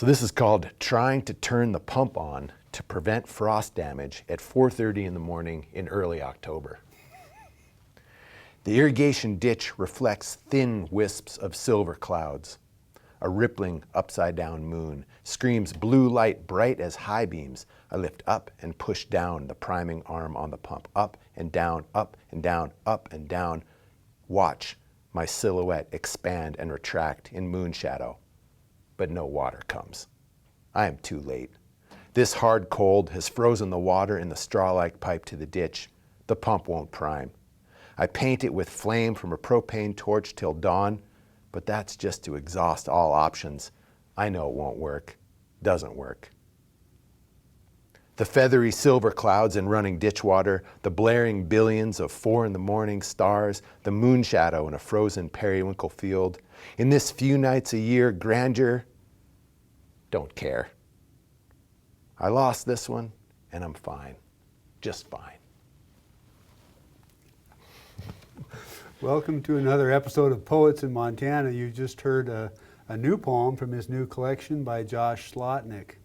So this is called Trying to Turn the Pump On to Prevent Frost Damage at 4:30 in the morning in early October. The irrigation ditch reflects thin wisps of silver clouds. A rippling upside-down moon screams blue light bright as high beams. I lift up and push down the priming arm on the pump. Up and down, up and down, up and down. Watch my silhouette expand and retract in moon shadow. But no water comes. I am too late. This hard cold has frozen the water in the straw-like pipe to the ditch. The pump won't prime. I paint it with flame from a propane torch till dawn, but that's just to exhaust all options. I know it won't work. Doesn't work. The feathery silver clouds and running ditch water, the blaring billions of 4 in the morning stars, the moon shadow in a frozen periwinkle field. In this few nights a year grandeur, don't care. I lost this one, and I'm fine. Just fine. Welcome to another episode of Poets in Montana. You just heard a new poem from his new collection by Josh Slotnick.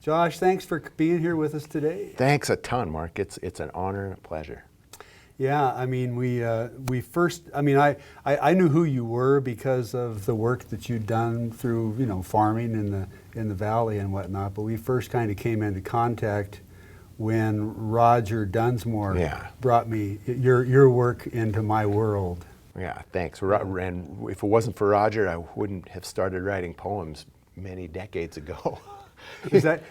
Josh, thanks for being here with us today. Thanks a ton, Mark. It's an honor and a pleasure. Yeah, I mean, I knew who you were because of the work that you'd done through, farming in the valley and whatnot. But we first kind of came into contact when Roger Dunsmore brought me your work into my world. Yeah, thanks. And if it wasn't for Roger, I wouldn't have started writing poems many decades ago. Is that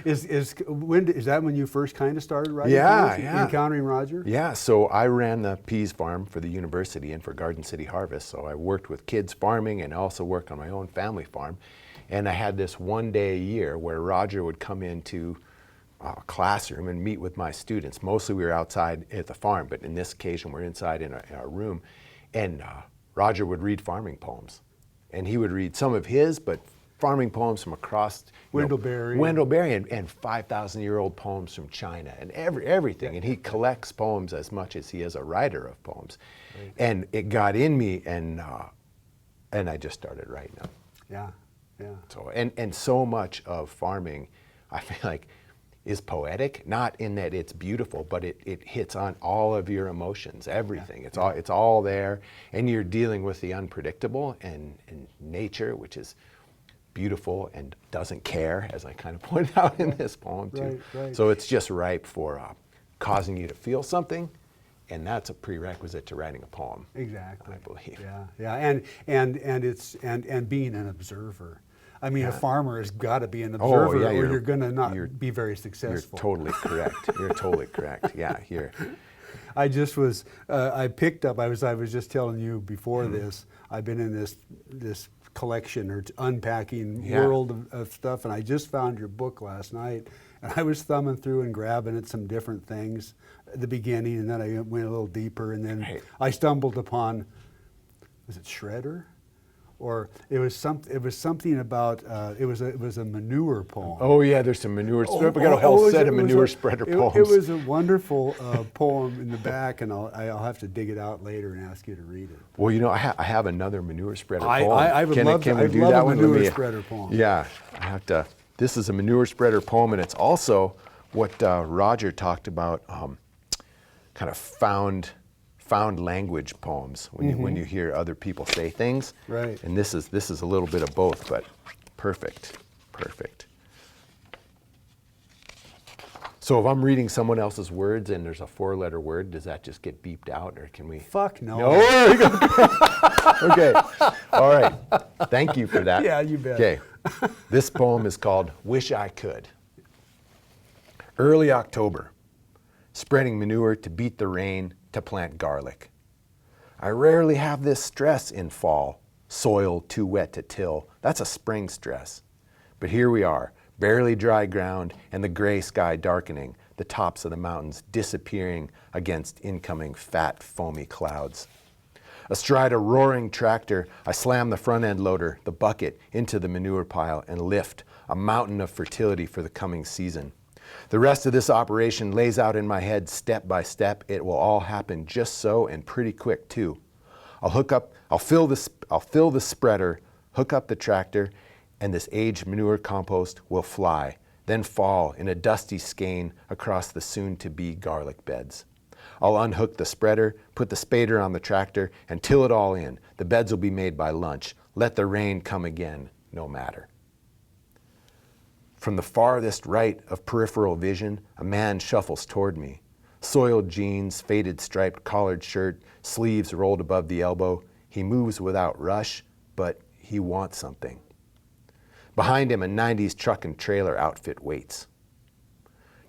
when you first kind of started writing? Yeah. Encountering Roger? Yeah, so I ran the peas farm for the university and for Garden City Harvest. So I worked with kids farming and also worked on my own family farm. And I had this one day a year where Roger would come into a classroom and meet with my students. Mostly we were outside at the farm, but in this occasion we're inside in our room. And Roger would read farming poems. And he would read some of his, but farming poems from across Wendell Berry and 5,000-year-old poems from China and everything. And he collects poems as much as he is a writer of poems. Right. And it got in me, and I just started writing them. Yeah. So and so much of farming, I feel like, is poetic, not in that it's beautiful, but it hits on all of your emotions, everything. Yeah. It's all there, and you're dealing with the unpredictable and nature, which is beautiful and doesn't care, as I kind of pointed out in this poem too. Right. So it's just ripe for causing you to feel something, and that's a prerequisite to writing a poem. Exactly. I believe. Yeah. And being an observer. I mean, a farmer has got to be an observer, or you're going to not be very successful. You're totally correct. You're totally correct. Yeah, here. I just was. I picked up. I was just telling you before this. I've been in this collection or unpacking world of stuff, and I just found your book last night, and I was thumbing through and grabbing at some different things at the beginning, and then I went a little deeper, and then I stumbled upon. Was it Shredder? Or it was something about it was a manure poem. Oh yeah, there's some manure. We got a whole set of manure spreader poems. It was a wonderful poem in the back, and I'll have to dig it out later and ask you to read it. Well, I have another manure spreader poem. I would love to do that one. Manure spreader poem. Yeah, I have to. This is a manure spreader poem, and it's also what Roger talked about, kind of found language poems when you hear other people say things. Right. And this is a little bit of both, but perfect. So if I'm reading someone else's words and there's a 4-letter word, does that just get beeped out, or can we? Fuck no. Okay. All right. Thank you for that. Yeah, you bet. Okay. This poem is called Wish I Could. Early October, spreading manure to beat the rain, to plant garlic. I rarely have this stress in fall, soil too wet to till. That's a spring stress. But here we are, barely dry ground and the gray sky darkening, the tops of the mountains disappearing against incoming fat, foamy clouds. Astride a roaring tractor, I slam the front end loader, the bucket, into the manure pile and lift a mountain of fertility for the coming season. The rest of this operation lays out in my head step by step. It will all happen just so, and pretty quick too. I'll fill the spreader, hook up the tractor, and this aged manure compost will fly, then fall in a dusty skein across the soon-to-be garlic beds. I'll unhook the spreader, put the spader on the tractor, and till it all in. The beds will be made by lunch. Let the rain come again, no matter. From the farthest right of peripheral vision, a man shuffles toward me. Soiled jeans, faded striped collared shirt, sleeves rolled above the elbow. He moves without rush, but he wants something. Behind him, a 90s truck and trailer outfit waits.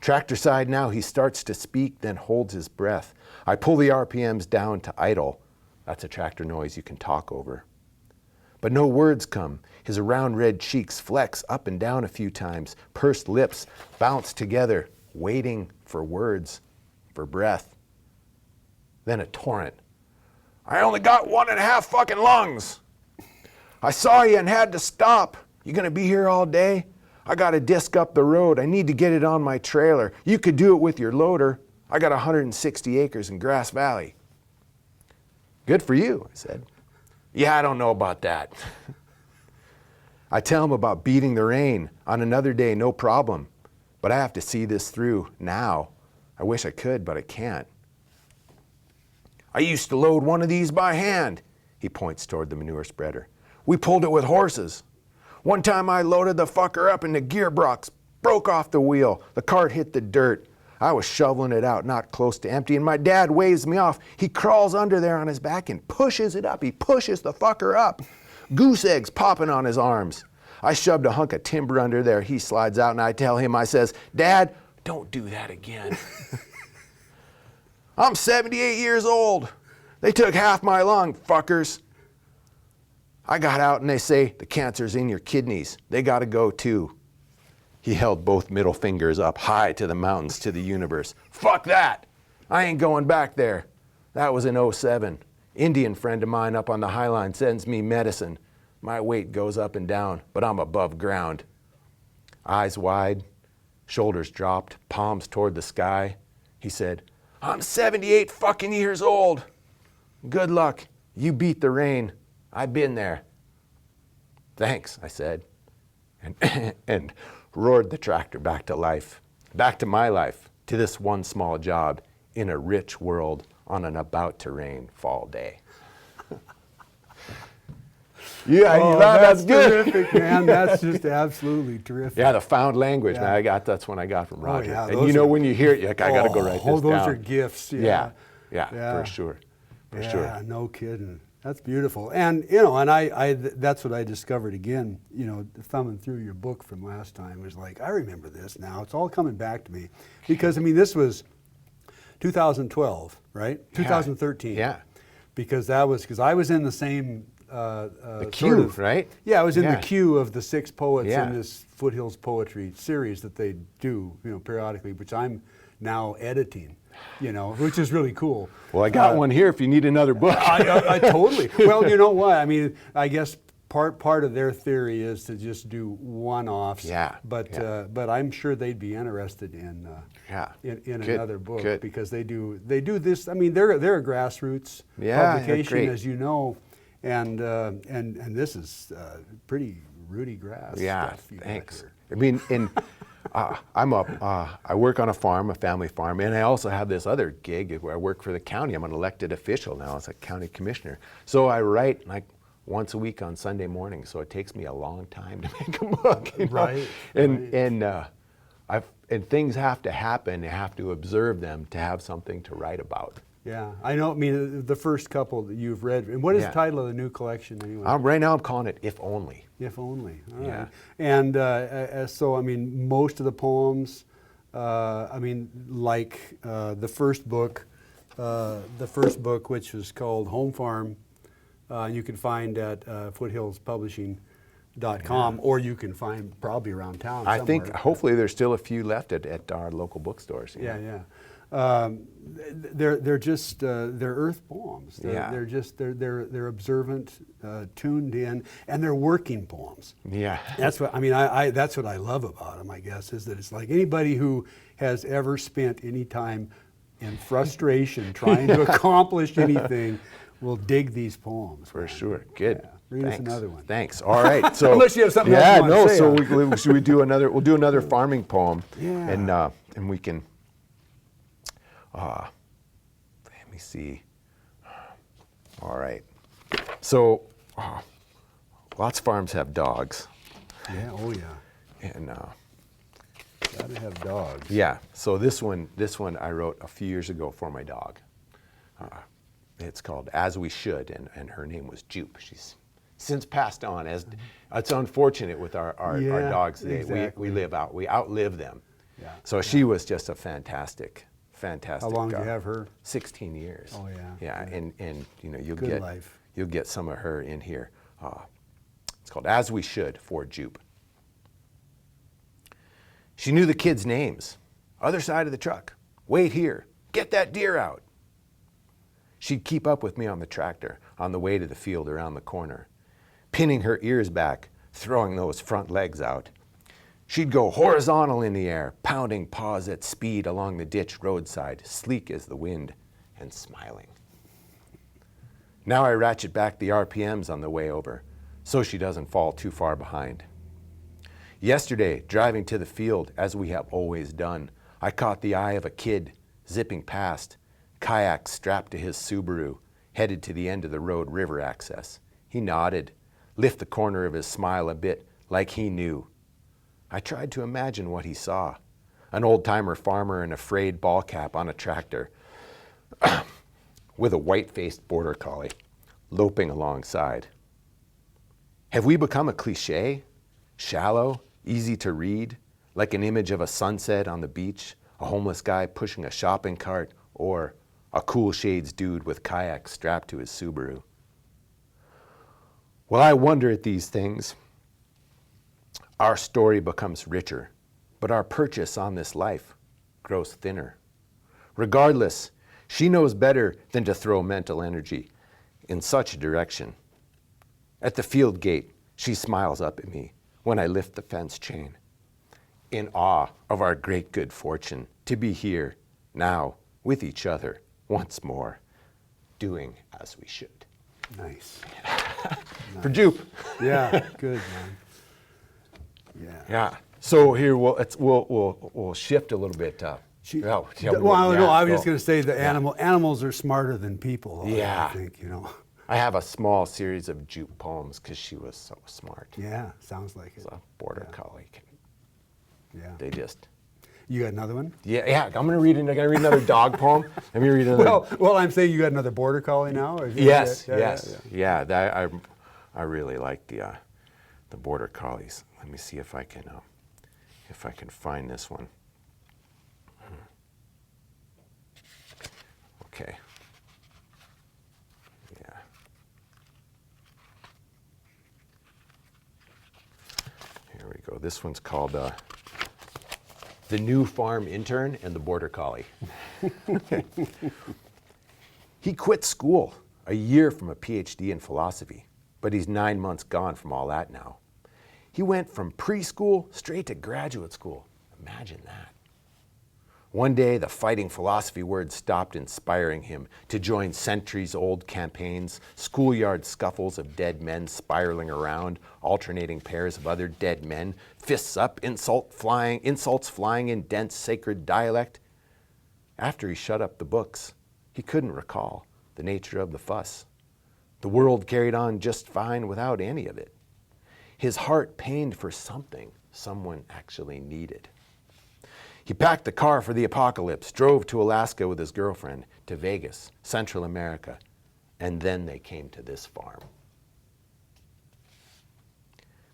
Tractor side now, he starts to speak, then holds his breath. I pull the RPMs down to idle. That's a tractor noise you can talk over. But no words come. His round red cheeks flex up and down a few times. Pursed lips bounce together, waiting for words, for breath. Then a torrent. I only got 1.5 fucking lungs. I saw you and had to stop. You gonna be here all day? I got a disc up the road. I need to get it on my trailer. You could do it with your loader. I got 160 acres in Grass Valley. Good for you, I said. Yeah, I don't know about that. I tell him about beating the rain. On another day, no problem. But I have to see this through now. I wish I could, but I can't. I used to load one of these by hand. He points toward the manure spreader. We pulled it with horses. One time I loaded the fucker up and the gearbox broke off the wheel. The cart hit the dirt. I was shoveling it out, not close to empty, and my dad waves me off. He crawls under there on his back and pushes it up. He pushes the fucker up. Goose eggs popping on his arms. I shoved a hunk of timber under there. He slides out and I tell him, I says, Dad, don't do that again. I'm 78 years old. They took half my lung, fuckers. I got out and they say, the cancer's in your kidneys. They gotta go too. He held both middle fingers up high to the mountains, to the universe. Fuck that! I ain't going back there. That was in '07. Indian friend of mine up on the Highline sends me medicine. My weight goes up and down, but I'm above ground. Eyes wide, shoulders dropped, palms toward the sky. He said, I'm 78 fucking years old. Good luck. You beat the rain. I've been there. Thanks, I said, and roared the tractor back to life, back to my life, to this one small job in a rich world on an about-to-rain fall day. Yeah, oh, that's good. Terrific, man. That's just absolutely terrific. Yeah, the found language, man. That's one I got from Roger. Yeah, and you know, when you hear it, you're like, I got to go write this down. Those are gifts. Yeah, for sure. For sure. Yeah, no kidding. That's beautiful. And, you know, and I that's what I discovered again, you know, thumbing through your book from last time was like, I remember this now. It's all coming back to me. Because, I mean, this was 2012, right? 2013. Yeah. Because I was in the same the queue, right? Yeah, I was in the queue of the 6 poets Yeah. in this Foothills Poetry series that they do, you know, periodically, which I'm now editing, you know, which is really cool. Well, I got one here if you need another book. I totally. Well, you know what? I mean, I guess part of their theory is to just do one-offs. Yeah. But I'm sure they'd be interested in another book because they do this. I mean, they're a grassroots publication, as you know, and this is pretty rooty grass. Yeah. Stuff Thanks. I mean, I work on a farm, a family farm, and I also have this other gig where I work for the county. I'm an elected official now as a county commissioner. So I write like once a week on Sunday morning. So it takes me a long time to make a book. You know? Right. And things have to happen. You have to observe them to have something to write about. Yeah, I know. I mean, the first couple that you've read. And what is the title of the new collection anyway? Right now I'm calling it If Only. If Only. All Yeah. right. And so, I mean, most of the poems, I mean, like the first book, which was called Home Farm, you can find at foothillspublishing.com, or you can find probably around town somewhere. I think hopefully there's still a few left at our local bookstores. Yeah. They're just they're earth poems. They're observant, tuned in, and they're working poems. Yeah. That's what I mean. That's what I love about them. I guess is that it's like anybody who has ever spent any time in frustration trying to accomplish anything will dig these poems. For sure. Good. Read us another one. Thanks. All right. So unless you have something else you want to say. So should we do another? We'll do another farming poem. Yeah. And we can. Let me see. All right. So, lots of farms have dogs. Yeah. Oh yeah. And gotta have dogs. yeah. So this one I wrote a few years ago for my dog. It's called "As We Should," and her name was Jupe. She's since passed on. As it's unfortunate with our dogs. Exactly. We outlive them. Yeah. So she was just a fantastic. How long did you have her? 16 years. Oh yeah. Yeah, and you know you'll get some of her in here. It's called "As We Should" for Jupe. She knew the kids' names. Other side of the truck. Wait here. Get that deer out. She'd keep up with me on the tractor on the way to the field around the corner, pinning her ears back, throwing those front legs out. She'd go horizontal in the air, pounding paws at speed along the ditch roadside, sleek as the wind and smiling. Now I ratchet back the RPMs on the way over, so she doesn't fall too far behind. Yesterday, driving to the field, as we have always done, I caught the eye of a kid zipping past, kayak strapped to his Subaru, headed to the end of the road river access. He nodded, lift the corner of his smile a bit, like he knew. I tried to imagine what he saw. An old-timer farmer in a frayed ball cap on a tractor, with a white-faced border collie, loping alongside. Have we become a cliche? Shallow, easy to read, like an image of a sunset on the beach, a homeless guy pushing a shopping cart, or a cool shades dude with kayak strapped to his Subaru. Well, I wonder at these things. Our story becomes richer, but our purchase on this life grows thinner. Regardless, she knows better than to throw mental energy in such a direction. At the field gate, she smiles up at me when I lift the fence chain, in awe of our great good fortune to be here now with each other once more, doing as we should. Nice. For Jupe. Yeah, good man. Yeah. Yeah. So here we'll shift a little bit. I was just going to say the animals are smarter than people. Yeah. I think, I have a small series of Jupe poems because she was so smart. Yeah, sounds like it. It's a border collie. Yeah. They just. You got another one? Yeah. I'm gonna read another dog poem. Let me read another. Well, I'm saying you got another border collie now. Or yes. Yeah. I really like the border collies. Let me see if I can find this one. Okay. Yeah. Here we go. This one's called The New Farm Intern and the Border Collie. He quit school a year from a PhD in philosophy, but he's 9 months gone from all that now. He went from preschool straight to graduate school. Imagine that. One day, the fighting philosophy word stopped inspiring him to join centuries-old campaigns, schoolyard scuffles of dead men spiraling around, alternating pairs of other dead men, fists up, insults flying in dense sacred dialect. After he shut up the books, he couldn't recall the nature of the fuss. The world carried on just fine without any of it. His heart pained for something someone actually needed. He packed the car for the apocalypse, drove to Alaska with his girlfriend, to Vegas, Central America, and then they came to this farm.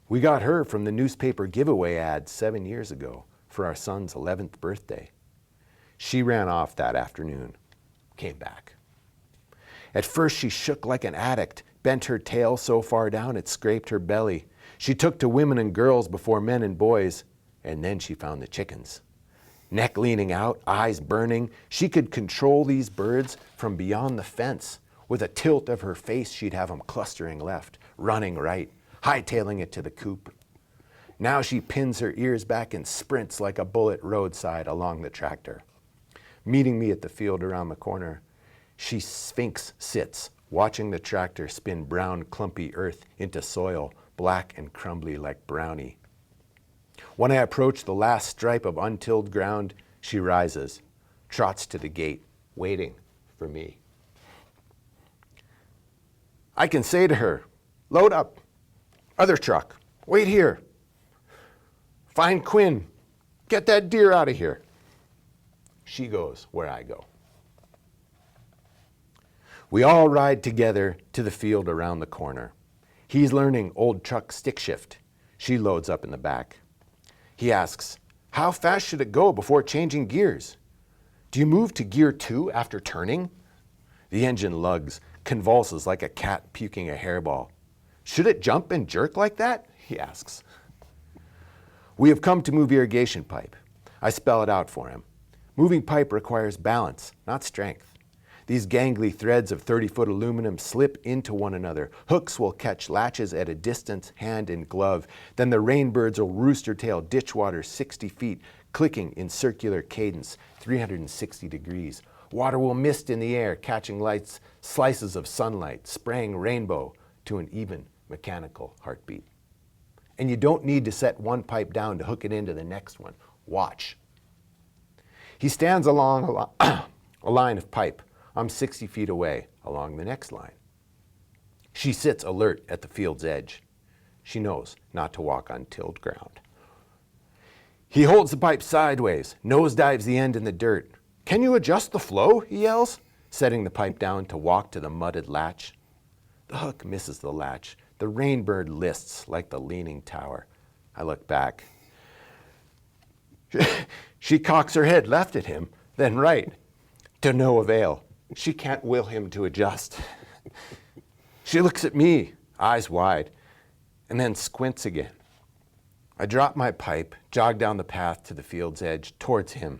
We got her from the newspaper giveaway ad 7 years ago for our son's 11th birthday. She ran off that afternoon, came back. At first she shook like an addict, bent her tail so far down it scraped her belly. She took to women and girls before men and boys, and then she found the chickens. Neck leaning out, eyes burning, she could control these birds from beyond the fence. With a tilt of her face, she'd have them clustering left, running right, hightailing it to the coop. Now she pins her ears back and sprints like a bullet roadside along the tractor. Meeting me at the field around the corner, she sphinx sits, watching the tractor spin brown, clumpy earth into soil, black and crumbly like brownie. When I approach the last stripe of untilled ground, she rises, trots to the gate, waiting for me. I can say to her, load up, other truck, wait here. Find Quinn, get that deer out of here. She goes where I go. We all ride together to the field around the corner. He's learning old truck stick shift. She loads up in the back. He asks, how fast should it go before changing gears? Do you move to gear 2 after turning? The engine lugs, convulses like a cat puking a hairball. Should it jump and jerk like that? He asks. We have come to move irrigation pipe. I spell it out for him. Moving pipe requires balance, not strength. These gangly threads of 30-foot aluminum slip into one another. Hooks will catch latches at a distance, hand and glove. Then the rainbirds will rooster tail ditch water 60 feet, clicking in circular cadence, 360 degrees. Water will mist in the air, catching lights, slices of sunlight, spraying rainbow to an even mechanical heartbeat. And you don't need to set one pipe down to hook it into the next one. Watch. He stands along a line of pipe. I'm 60 feet away along the next line. She sits alert at the field's edge. She knows not to walk on tilled ground. He holds the pipe sideways, nosedives the end in the dirt. Can you adjust the flow? He yells, setting the pipe down to walk to the mudded latch. The hook misses the latch. The rainbird lists like the leaning tower. I look back. She cocks her head left at him, then right, to no avail. She can't will him to adjust. She looks at me, eyes wide, and then squints again. I drop my pipe, jog down the path to the field's edge, towards him.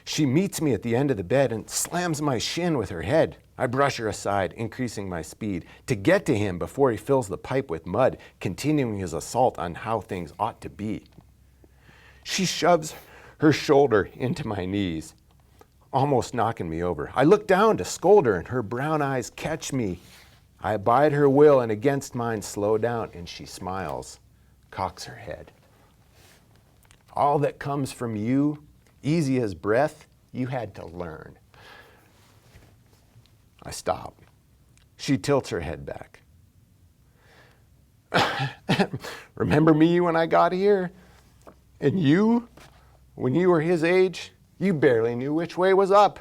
She meets me at the end of the bed and slams my shin with her head. I brush her aside, increasing my speed to get to him before he fills the pipe with mud, continuing his assault on how things ought to be. She shoves her shoulder into my knees, almost knocking me over. I look down to scold her, and her brown eyes catch me. I abide her will, and against mine slow down, and she smiles, cocks her head. All that comes from you, easy as breath, you had to learn. I stop. She tilts her head back. Remember me when I got here? And you, when you were his age, you barely knew which way was up.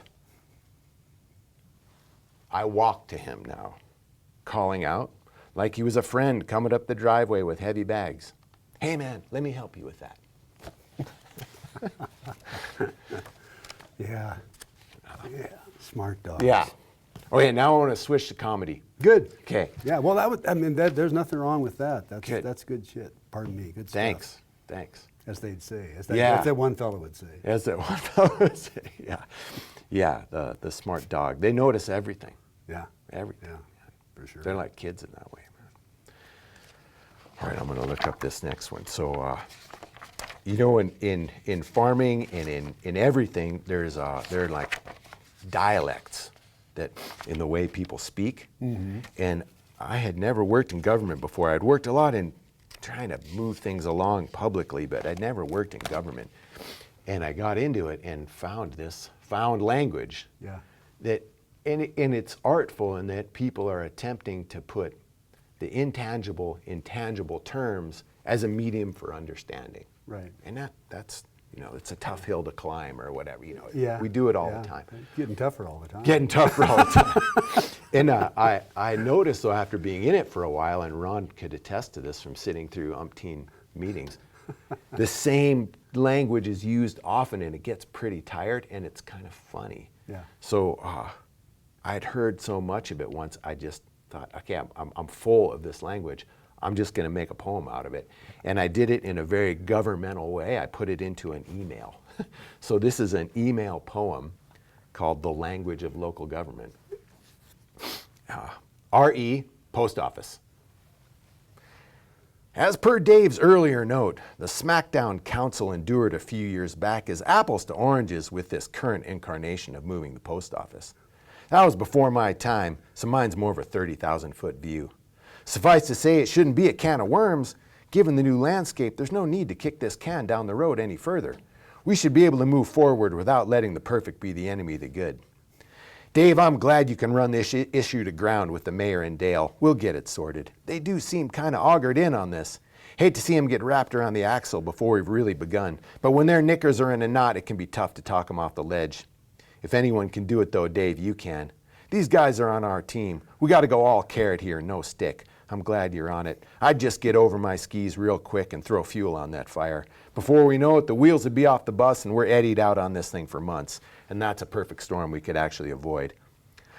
I walk to him now, calling out like he was a friend coming up the driveway with heavy bags. Hey man, let me help you with that. Yeah. Yeah. Smart dog. Yeah. Okay, now I want to switch to comedy. Good. Okay. Yeah. Well, there's nothing wrong with that. That's good shit. Pardon me. Good stuff. Thanks. As they'd say. As Yeah. that one fellow would say. As that one fellow would say. Yeah. Yeah. The smart dog. They notice everything. Yeah. Everything. Yeah. For sure. They're like kids in that way, man. All right, I'm going to look up this next one. So, in farming and in everything, there are like dialects that in the way people speak. Mm-hmm. And I had never worked in government before. I'd worked a lot in trying to move things along publicly, but I'd never worked in government. And I got into it and found this found language. Yeah. That and it's artful in that people are attempting to put the intangible in tangible terms as a medium for understanding. Right. And that's it's a tough hill to climb or whatever. Yeah. We do it all the time. Getting tougher all the time. Getting tougher all the time. And I noticed, though, after being in it for a while, and Ron could attest to this from sitting through umpteen meetings, the same language is used often, and it gets pretty tired, and it's kind of funny. Yeah. So I'd heard so much of it once, I just thought, okay, I'm full of this language. I'm just going to make a poem out of it. And I did it in a very governmental way. I put it into an email. So this is an email poem called The Language of Local Government. R.E., Post Office. As per Dave's earlier note, the Smackdown Council endured a few years back as apples to oranges with this current incarnation of moving the post office. That was before my time, so mine's more of a 30,000-foot view. Suffice to say, it shouldn't be a can of worms. Given the new landscape, there's no need to kick this can down the road any further. We should be able to move forward without letting the perfect be the enemy of the good. Dave, I'm glad you can run this issue to ground with the mayor and Dale. We'll get it sorted. They do seem kind of augured in on this. Hate to see them get wrapped around the axle before we've really begun. But when their knickers are in a knot, it can be tough to talk them off the ledge. If anyone can do it though, Dave, you can. These guys are on our team. We got to go all carrot here, no stick. I'm glad you're on it. I'd just get over my skis real quick and throw fuel on that fire. Before we know it, the wheels would be off the bus and we're eddied out on this thing for months. And that's a perfect storm we could actually avoid.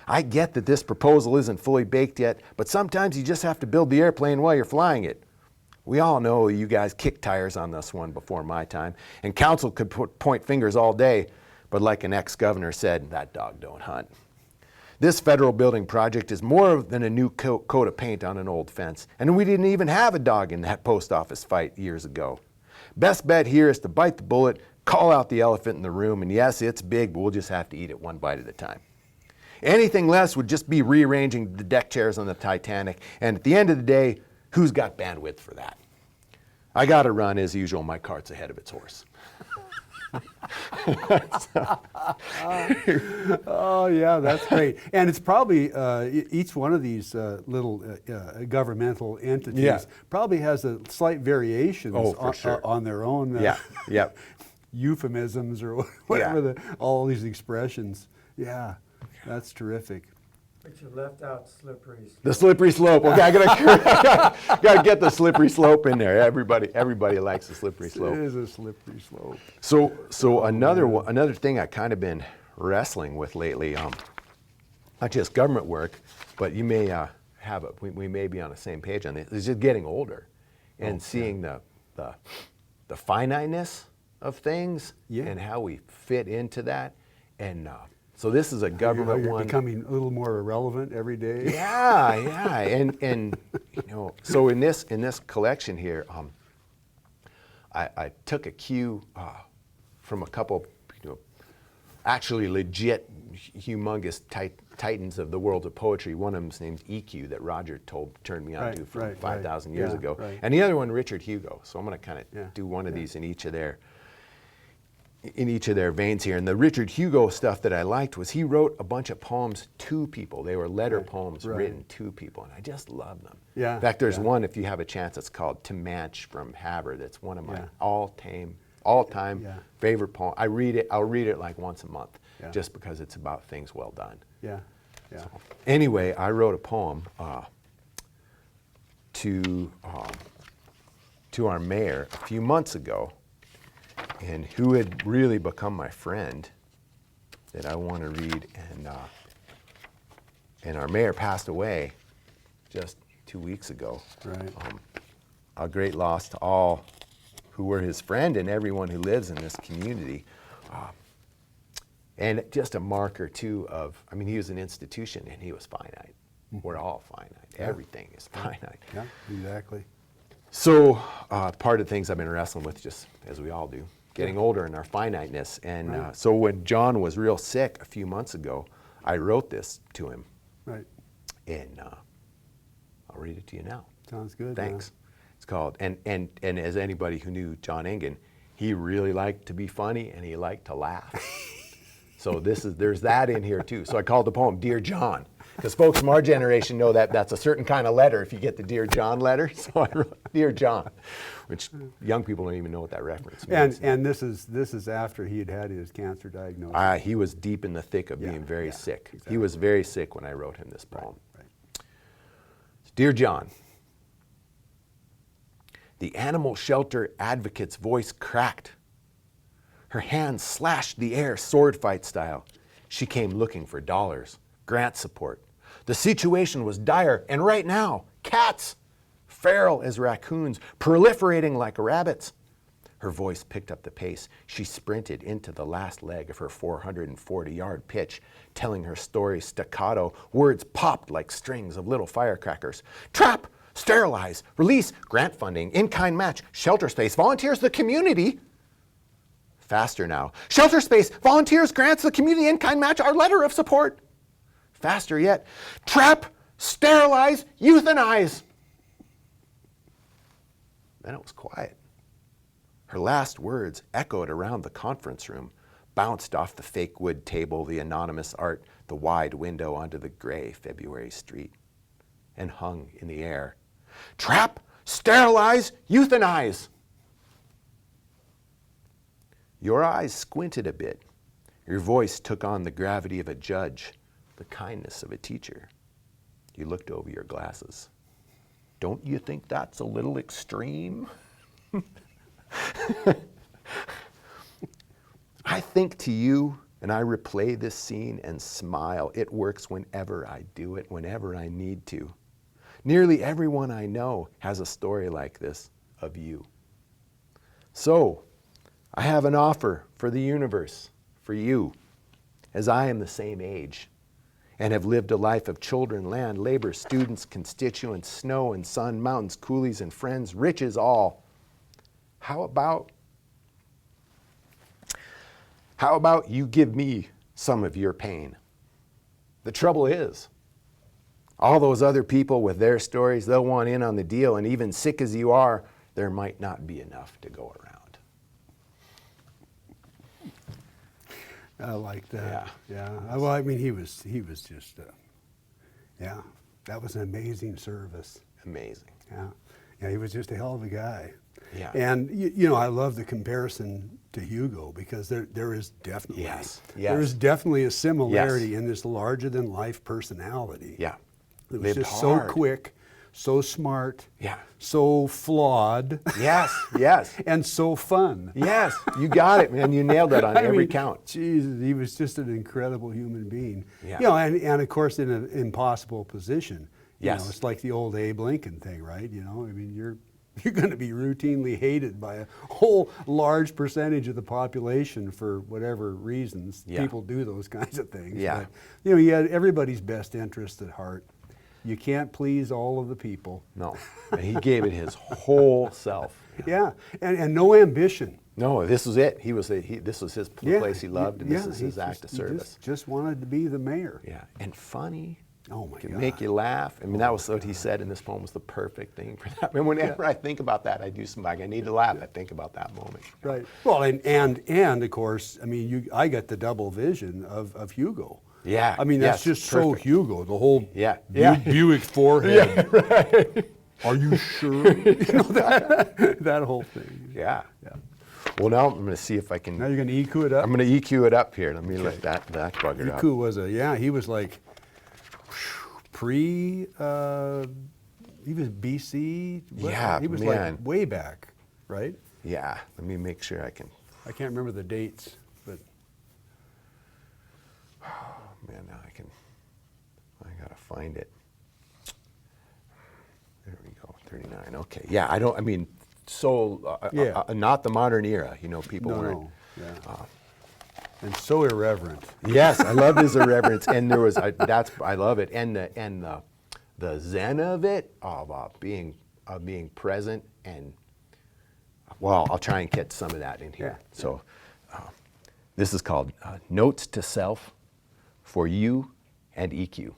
I get that this proposal isn't fully baked yet, but sometimes you just have to build the airplane while you're flying it. We all know you guys kicked tires on this one before my time, and council could point fingers all day, but like an ex-governor said, that dog don't hunt. This federal building project is more than a new coat of paint on an old fence, and we didn't even have a dog in that post office fight years ago. Best bet here is to bite the bullet, call out the elephant in the room, and yes, it's big, but we'll just have to eat it one bite at a time. Anything less would just be rearranging the deck chairs on the Titanic, and at the end of the day, who's got bandwidth for that? I gotta run, as usual, my cart's ahead of its horse. Oh yeah, that's great. And it's probably each one of these little governmental entities probably has a slight variations on their own euphemisms or whatever all these expressions. Yeah, that's terrific. But you left out slippery slope. The slippery slope. Okay, I gotta get the slippery slope in there. Everybody likes the slippery slope. It is a slippery slope. So another thing I kind of been wrestling with lately, not just government work, but you may we may be on the same page on this. Is just getting older, and seeing the finiteness of things and how we fit into that, and. So this is a government you're one. Becoming a little more irrelevant every day. Yeah, and so in this collection here, I took a cue from a couple, actually legit, humongous titans of the world of poetry. One of them's named EQ that Roger turned me on to from 5,000 years ago, and the other one Richard Hugo. So I'm going to kind of do one of these in each of their veins here. And the Richard Hugo stuff that I liked was he wrote a bunch of poems to people. They were letter poems written to people, and I just love them. Yeah. In fact, there's one, if you have a chance, it's called To Manch from Haber. That's one of my all-time favorite poems. I'll read it like once a month, just because it's about things well done. Yeah. So, anyway, I wrote a poem to our mayor a few months ago, and who had really become my friend, that I want to read. And our mayor passed away just 2 weeks ago. Right. A great loss to all who were his friend and everyone who lives in this community. And just a marker too of, he was an institution and he was finite. We're all finite. Everything is finite. Yeah, exactly. So part of the things I've been wrestling with, just as we all do, getting older and our finiteness. And so when John was real sick a few months ago, I wrote this to him. Right. And I'll read it to you now. Sounds good. Thanks. It's called, and as anybody who knew John Engen, he really liked to be funny and he liked to laugh. So there's that in here too. So I called the poem Dear John, because folks from our generation know that that's a certain kind of letter if you get the Dear John letter. So I wrote Dear John, which young people don't even know what that reference means. And this is after he had his cancer diagnosis. He was deep in the thick of being very sick. Exactly. He was very sick when I wrote him this poem. Right. Dear John, the animal shelter advocate's voice cracked. Her hands slashed the air sword fight style. She came looking for dollars, grant support. The situation was dire, and right now, cats, feral as raccoons, proliferating like rabbits. Her voice picked up the pace. She sprinted into the last leg of her 440-yard pitch, telling her story staccato. Words popped like strings of little firecrackers. Trap! Sterilize! Release! Grant funding! In-kind match! Shelter space! Volunteers the community! Faster now. Shelter space! Volunteers! Grants the community! In-kind match! Our letter of support! Faster yet. Trap, sterilize, euthanize. Then it was quiet. Her last words echoed around the conference room, bounced off the fake wood table, the anonymous art, the wide window onto the gray February street, and hung in the air. Trap, sterilize, euthanize. Your eyes squinted a bit. Your voice took on the gravity of a judge, the kindness of a teacher. You looked over your glasses. Don't you think that's a little extreme? I think to you, and I replay this scene and smile. It works whenever I do it, whenever I need to. Nearly everyone I know has a story like this of you. So, I have an offer for the universe, for you, as I am the same age and have lived a life of children, land, labor, students, constituents, snow and sun, mountains, coolies and friends, riches all. How about you give me some of your pain? The trouble is, all those other people with their stories, they'll want in on the deal, and even sick as you are, there might not be enough to go around. I like that. Yeah. Yeah. Well, I mean, he was just, yeah, that was an amazing service. Amazing. Yeah. Yeah, he was just a hell of a guy. Yeah. And, you know, I love the comparison to Hugo because there is definitely, Yes. there is definitely a similarity Yes. in this larger-than-life personality. Yeah. It was Lived just hard. so quick, so smart, Yeah. so flawed, Yes, yes. and so fun. Yes, you got it, man. You nailed it on I every mean, count. Jesus, he was just an incredible human being. Yeah. You know, and of course in an impossible position. You Yes. know, it's like the old Abe Lincoln thing, right? You know, I mean, you're going to be routinely hated by a whole large percentage of the population for whatever reasons. Yeah. People do those kinds of things. Yeah. But, you know, he had everybody's best interest at heart. You can't please all of the people. No, and he gave it his whole self. Yeah, and no ambition. No, this was it. This was his place he loved, and this is his he act of he service. just wanted to be the mayor. Yeah, and funny. Oh my Can God. make you laugh. I mean, that was what he said in this poem was the perfect thing for that. I mean, whenever I think about that, I do some like I need to laugh. I think about that moment. Right. Well, and of course, I mean, I got the double vision of Hugo. Yeah. I mean, that's yes, just so perfect. Hugo. The whole Yeah. Buick forehead. Yeah, right. Are you sure? You know, that whole thing. Yeah. Yeah. Well, now I'm going to see if I can. Now you're going to EQ it up. I'm going to EQ it up here. Let me let that bugger up. EQ was he was like he was BC. Yeah, He was man. like way back, right? Yeah. Let me make sure I can. I can't remember the dates, but Man, now I gotta find it. There we go, 39, okay. Yeah, not the modern era, you know, people weren't. no. Yeah. And so irreverent. Yes, I love his irreverence, and there was, I love it, and the zen of it, of being present, and, well, I'll try and get some of that in here. Yeah. So, this is called Notes to Self for You and EQ.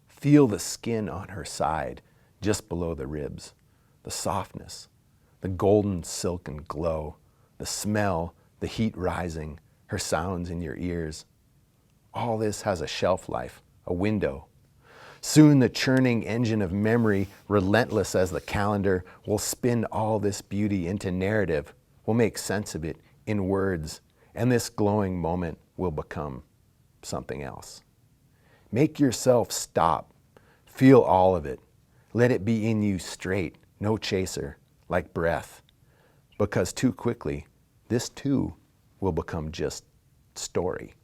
Feel the skin on her side, just below the ribs, the softness, the golden silken glow, the smell, the heat rising, her sounds in your ears. All this has a shelf life, a window. Soon the churning engine of memory, relentless as the calendar, will spin all this beauty into narrative, will make sense of it in words, and this glowing moment will become something else. Make yourself stop. Feel all of it. Let it be in you straight, no chaser, like breath. Because too quickly, this too will become just story.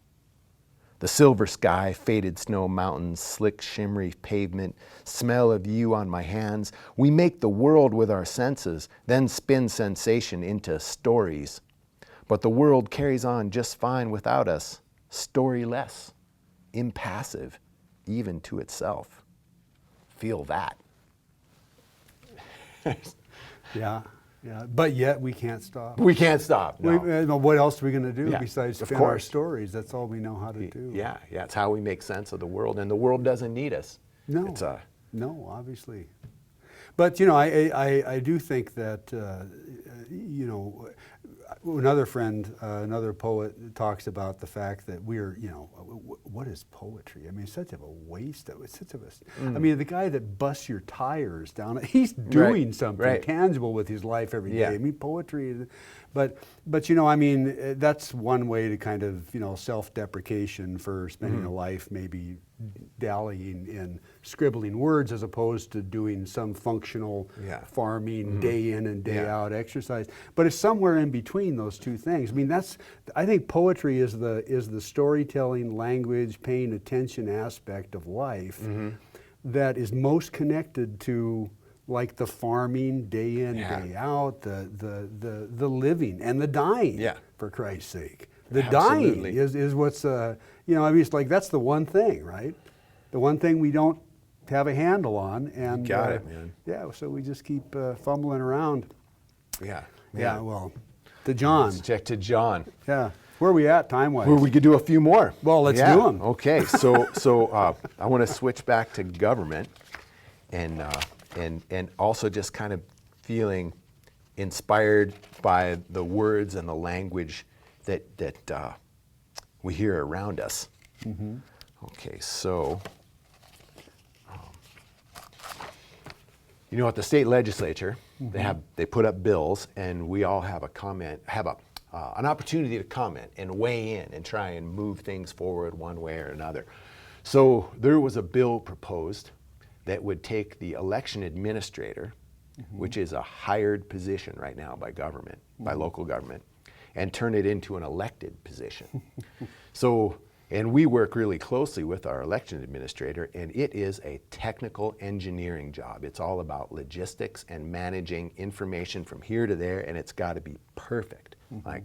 The silver sky, faded snow mountains, slick shimmery pavement, smell of you on my hands. We make the world with our senses, then spin sensation into stories. But the world carries on just fine without us, storyless, impassive, even to itself. Feel that. Yeah. Yeah, but yet we can't stop. We can't stop. No. What else are we going to do Yeah, besides of spin our course. stories? That's all we know how to do. Yeah, it's how we make sense of the world, and the world doesn't need us. No, It's no, obviously. But you know, I do think that you know, another friend, another poet talks about the fact that we're, you know, what is poetry? I mean, it's such of a waste of it's such of a. I mean, the guy that busts your tires down, he's doing something tangible with his life every day. Yeah. I mean, poetry, but you know, I mean, that's one way to kind of, you know, self-deprecation for spending a life maybe dallying in scribbling words as opposed to doing some functional farming day in and day out exercise. But it's somewhere in between those two things. I mean, I think poetry is the storytelling, language, paying attention aspect of life that is most connected to, like, the farming day in, day out, the living and the dying, for Christ's sake. The dying is what's, you know, I mean, it's like that's the one thing, right? The one thing we don't have a handle on. And got it, man. Yeah, so we just keep fumbling around. Yeah. Yeah, well, to John. Let's check to John. Yeah. Where are we at time-wise? Well, we could do a few more. Well, let's do them. Okay, so I want to switch back to government, and also just kind of feeling inspired by the words and the language that we hear around us. Okay, so you know, at the state legislature, they put up bills, and we all have an opportunity to comment and weigh in and try and move things forward one way or another. So there was a bill proposed that would take the election administrator, which is a hired position right now by government, by local government, and turn it into an elected position. So, and we work really closely with our election administrator, and it is a technical engineering job. It's all about logistics and managing information from here to there, and it's got to be perfect, like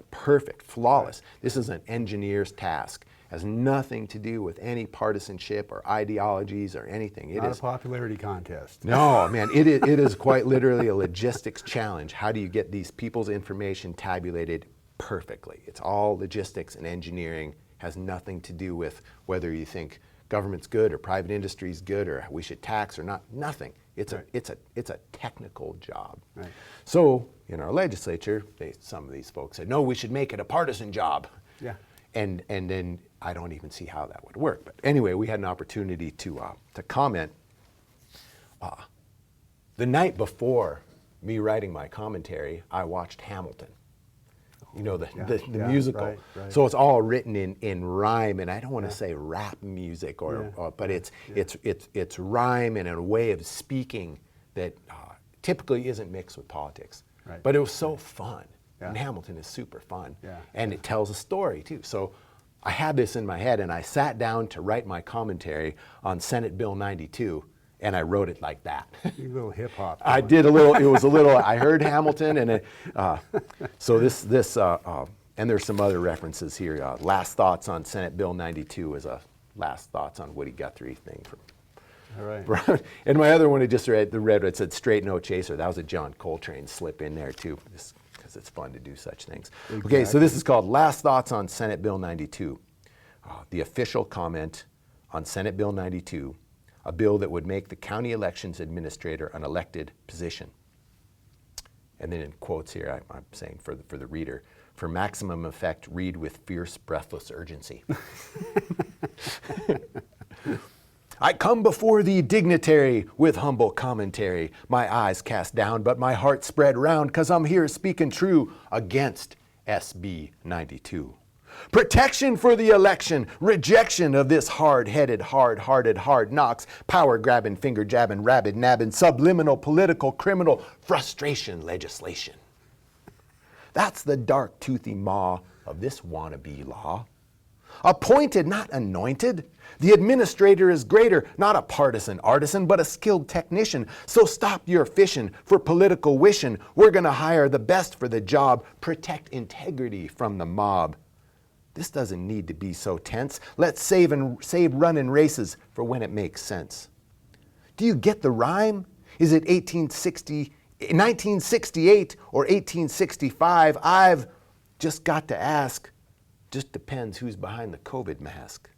perfect, flawless. This is an engineer's task. Has nothing to do with any partisanship or ideologies or anything. Not a popularity contest. No, man, it is quite literally a logistics challenge. How do you get these people's information tabulated perfectly? It's all logistics and engineering, has nothing to do with whether you think government's good or private industry's good or we should tax or not. Nothing. It's a technical job. Right. So in our legislature, some of these folks said, no, we should make it a partisan job. Yeah. And then I don't even see how that would work. But anyway, we had an opportunity to comment. The night before me writing my commentary, I watched Hamilton. You know, the musical. Right. So it's all written in rhyme, and I don't want to say rap music, but it's rhyme and a way of speaking that typically isn't mixed with politics. Right. But it was so fun. And Hamilton is super fun. And it tells a story too. So I had this in my head, and I sat down to write my commentary on Senate Bill 92, and I wrote it like that. You little hip hop. I did a little. It was a little. I heard Hamilton, and so this and there's some other references here. Last thoughts on Senate Bill 92 is a last thoughts on Woody Guthrie thing. All right. And my other one I just read, it said Straight No Chaser. That was a John Coltrane slip in there too. Because it's fun to do such things. Exactly. Okay, so this is called Last Thoughts on Senate Bill 92. The official comment on Senate Bill 92, a bill that would make the county elections administrator an elected position. And then in quotes here, I'm saying for the reader, for maximum effect, read with fierce, breathless urgency. I come before thee dignitary with humble commentary, my eyes cast down, but my heart spread round, 'cause I'm here speaking true against SB 92. Protection for the election, rejection of this hard-headed, hard-hearted, hard knocks, power-grabbing, finger-jabbing, rabid-nabbing, subliminal, political, criminal, frustration legislation. That's the dark, toothy maw of this wannabe law. Appointed, not anointed. The administrator is greater, not a partisan artisan, but a skilled technician. So stop your fishing for political wishing. We're gonna hire the best for the job. Protect integrity from the mob. This doesn't need to be so tense. Let's save running races for when it makes sense. Do you get the rhyme? Is it 1860 in 1968 or 1865, I've just got to ask, just depends who's behind the COVID mask.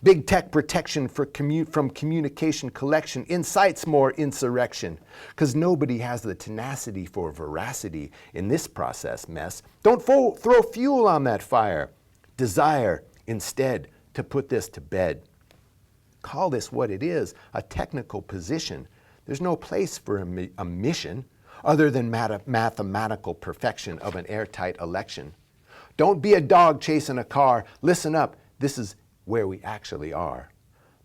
Big tech protection from communication collection incites more insurrection, because nobody has the tenacity for veracity in this process mess. Don't throw fuel on that fire. Desire instead to put this to bed. Call this what it is, a technical position. There's no place for a mission other than mathematical perfection of an airtight election. Don't be a dog chasing a car. Listen up, this is where we actually are.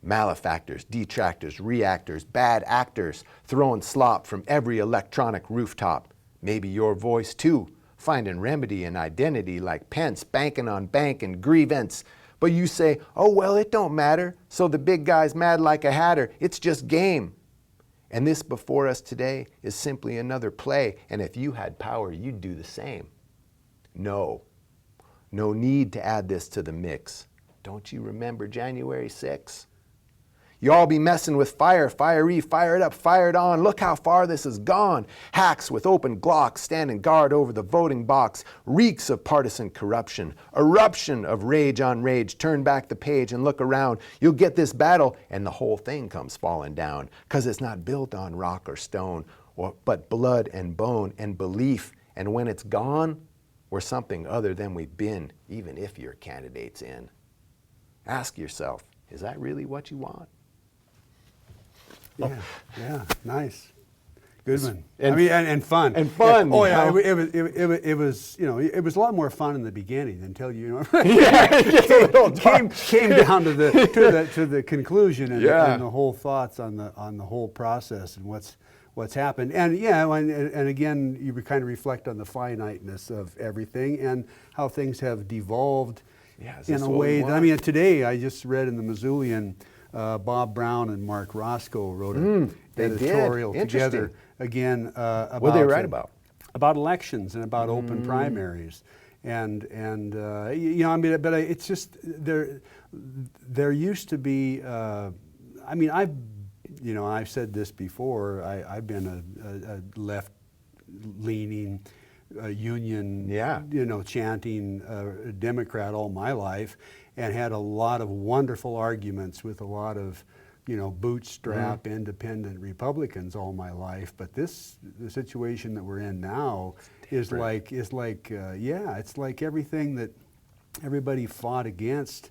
Malefactors, detractors, reactors, bad actors, throwing slop from every electronic rooftop. Maybe your voice too, finding remedy and identity like Pence, banking on bank and grievance. But you say, oh well, it don't matter, so the big guy's mad like a hatter, it's just game. And this before us today is simply another play, and if you had power, you'd do the same. No need to add this to the mix. Don't you remember January 6th? You all be messing with fire, fiery, fired up, fired on. Look how far this has gone. Hacks with open Glocks standing guard over the voting box. Reeks of partisan corruption. Eruption of rage on rage. Turn back the page and look around. You'll get this battle and the whole thing comes falling down. Because it's not built on rock or stone, but blood and bone and belief. And when it's gone, we're something other than we've been, even if your candidate's in. Ask yourself, is that really what you want? Yeah, nice. Good one. And- I mean, and fun. and fun, Oh you yeah, know? it was, you know, it was a lot more fun in the beginning until Yeah, it gets a little dark. came down to the conclusion and, Yeah. and the whole thoughts on the whole process and what's happened. And yeah, and again, you kind of reflect on the finiteness of everything and how things have devolved Yeah, is in this a what we way that, I want? mean, today I just read in the Missoulian, Bob Brown and Mark Roscoe wrote an they did. editorial Interesting. together again about What did they write about? About elections and about open primaries, and you know, I mean, but it's just there used to be. I mean, I've said this before. I've been a left-leaning union, Yeah. you know, chanting Democrat all my life, and had a lot of wonderful arguments with a lot of, you know, bootstrap independent Republicans all my life. But the situation that we're in now is like it's like everything that everybody fought against.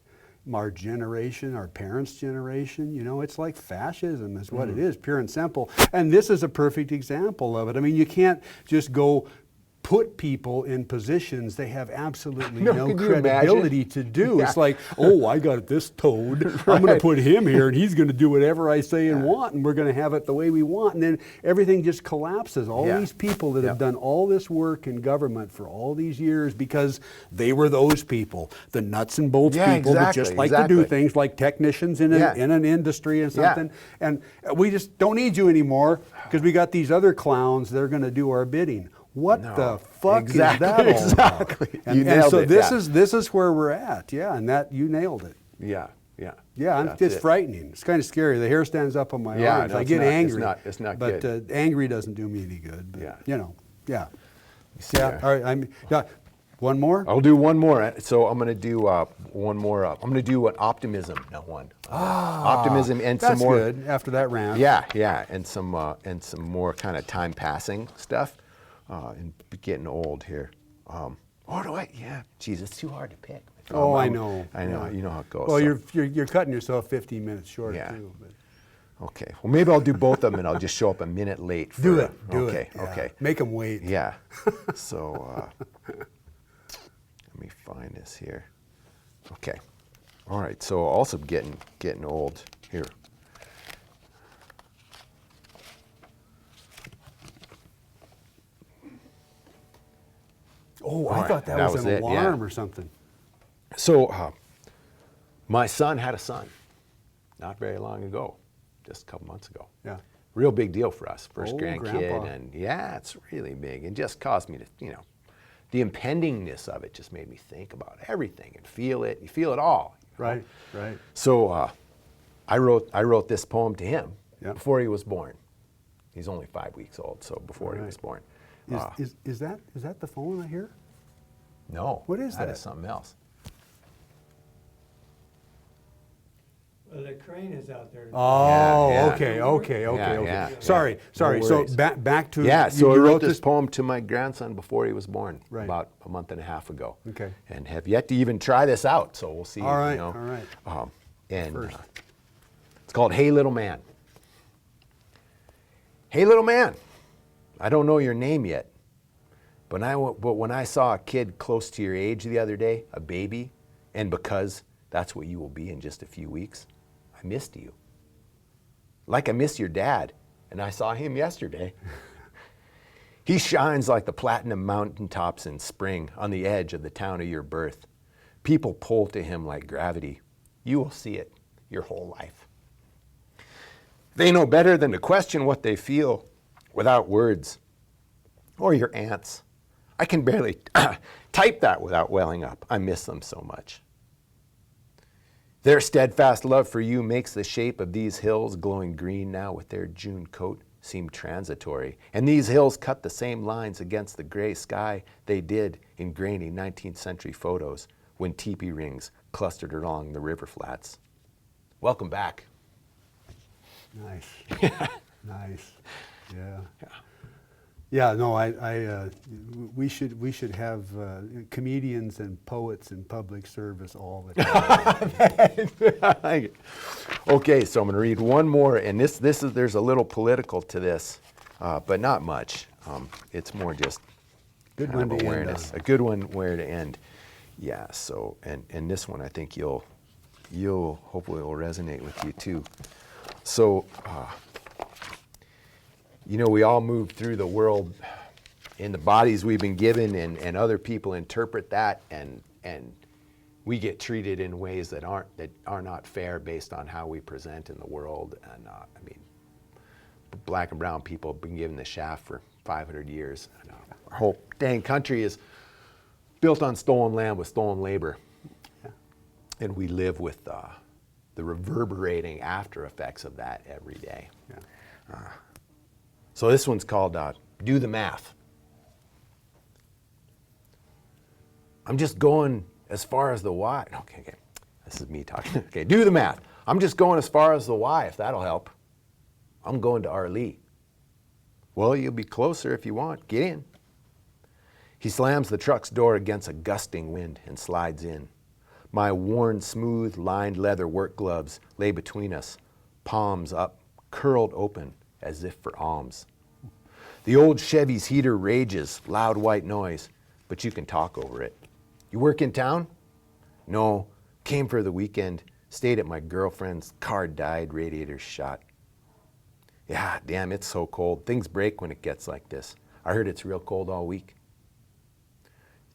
Our generation, our parents' generation, you know, it's like fascism is what it is, pure and simple. And this is a perfect example of it. I mean, you can't just go put people in positions they have absolutely no could you credibility imagine? to do. Yeah. It's like, oh, I got this toad. I'm going Right. to put him here, and he's going to do whatever I say and want, and we're going to have it the way we want. And then everything just collapses. All Yeah. these people that have Yeah. done all this work in government for all these years because they were those people, the nuts and bolts Yeah, people that just like to do exactly. things like technicians in an industry and Yeah. something. And we just don't need you anymore because we got these other clowns that are going to do our bidding. What No, the fuck exactly, is that all exactly. about? You And nailed so it, this yeah. is where we're at, yeah, and that you nailed it. Yeah. Yeah, That's it's it. frightening. It's kind of scary. The hair stands up on my Yeah, arms. no, I it's get not- it's angry. it's not but good. Angry doesn't do me any good. But, Yeah. you know, yeah. see Yeah. there. All right. One more. I'll do one more. So I'm going to do one more. I'm going to do an optimism, not one. Optimism and some That's more. good. After that rant. Yeah, and some more kind of time passing stuff, and getting old here. Or do I? Yeah, geez, it's too hard to pick. Oh, I know. I know. Yeah. You know how it goes. Well, so- you're cutting yourself 15 minutes short Yeah. too. But. Okay. Well, maybe I'll do both of them, and I'll just show up a minute late. For, Do it. Okay. Yeah. Okay. Make them wait. Yeah. So let me find this here. Okay. All right. So also getting old here. Oh, All I right, thought that, that was was an it, yeah. alarm or something. So my son had a son not very long ago, just a couple months ago. Yeah. Real big deal for us, first Oh, grandkid, Grandpa. and yeah, it's really big, and just caused me to, you know, the impendingness of it just made me think about everything and feel it. You feel it all. you know? Right. So I wrote this poem to him Yeah. before he was born. He's only 5 weeks old, so before he was born. Is that the phone I hear? No. What is that? That is something else. Well, the crane is out there. Oh, Yeah, okay. yeah. Sorry. No So worries. back to Yeah, so I you wrote this poem to my grandson before he was born, Right. about a month and a half ago. Okay. And have yet to even try this out, so we'll see. All right, You know. all right. And First. it's called Hey Little Man. Hey little man, I don't know your name yet, but when I saw a kid close to your age the other day, a baby, and because that's what you will be in just a few weeks, I missed you. Like I miss your dad, and I saw him yesterday. He shines like the platinum mountaintops in spring on the edge of the town of your birth. People pull to him like gravity. You will see it your whole life. They know better than to question what they feel without words. Or your aunts. I can barely type that without welling up. I miss them so much. Their steadfast love for you makes the shape of these hills glowing green now with their June coat seem transitory. And these hills cut the same lines against the gray sky they did in grainy 19th century photos when teepee rings clustered along the river flats. Welcome back. Nice. Nice. Yeah. Yeah. No, we should have comedians and poets in public service all the time. Okay, so I'm going to read one more, and there's a little political to this, but not much. It's more just Good kind one of to end awareness. on. A good one where to end. Yeah. So, and this one I think you'll hopefully will resonate with you too. So, we all move through the world in the bodies we've been given, and other people interpret that, and we get treated in ways that are not fair based on how we present in the world. And black and brown people have been given the shaft for 500 years. And, our whole dang country is built on stolen land with stolen labor, and we live with the reverberating after effects of that every day. Yeah. So this one's called Do the Math. I'm just going as far as the Y. Okay. This is me talking. Okay, do the math. I'm just going as far as the Y, if that'll help. I'm going to Arlee. Well, you'll be closer if you want. Get in. He slams the truck's door against a gusting wind and slides in. My worn, smooth, lined leather work gloves lay between us, palms up, curled open as if for alms. The old Chevy's heater rages, loud white noise, but you can talk over it. You work in town? No, came for the weekend, stayed at my girlfriend's, car died, radiator shot. Yeah, damn, it's so cold. Things break when it gets like this. I heard it's real cold all week.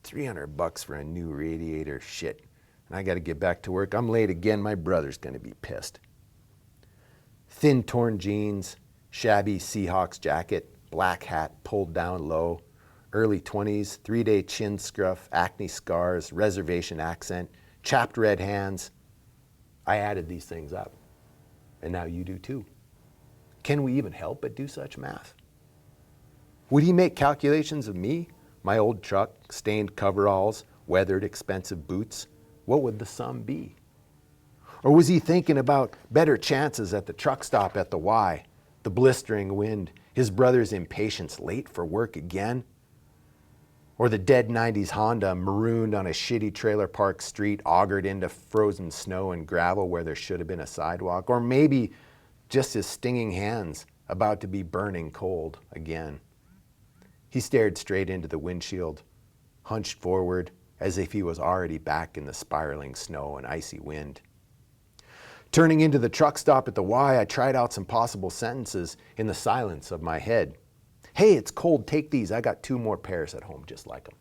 $300 for a new radiator, shit. And I got to get back to work. I'm late again. My brother's going to be pissed. Thin, torn jeans, shabby Seahawks jacket, black hat pulled down low, early 20s, 3-day chin scruff, acne scars, reservation accent, chapped red hands. I added these things up, and now you do too. Can we even help but do such math? Would he make calculations of me, my old truck, stained coveralls, weathered expensive boots? What would the sum be? Or was he thinking about better chances at the truck stop at the Y, the blistering wind, his brother's impatience late for work again? Or the dead 90s Honda marooned on a shitty trailer park street, augured into frozen snow and gravel where there should have been a sidewalk? Or maybe just his stinging hands about to be burning cold again. He stared straight into the windshield, hunched forward as if he was already back in the spiraling snow and icy wind. Turning into the truck stop at the Y, I tried out some possible sentences in the silence of my head. Hey, it's cold, take these. I got 2 more pairs at home just like them.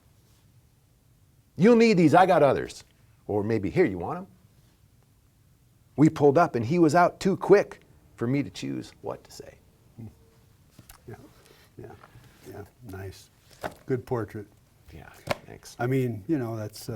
You'll need these, I got others. Or maybe, here, you want them? We pulled up and he was out too quick for me to choose what to say. Yeah, nice. Good portrait. Yeah, thanks. I mean, that's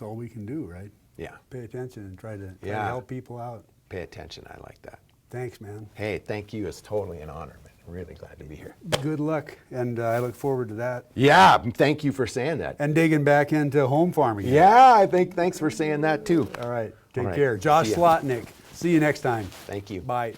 all we can do, right? Yeah. Pay attention and try to Yeah. help people out. Pay attention, I like that. Thanks, man. Hey, thank you. It's totally an honor, man. Really glad to be here. Good luck, and I look forward to that. Yeah, thank you for saying that. And digging back into home farming. Yeah, I think thanks for saying that too. All right. Take All right. care. Josh See ya. Slotnick. See you next time. Thank you. Bye.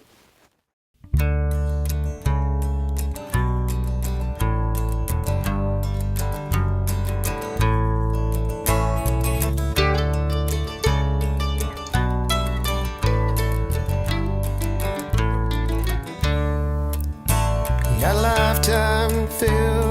Got a lifetime filled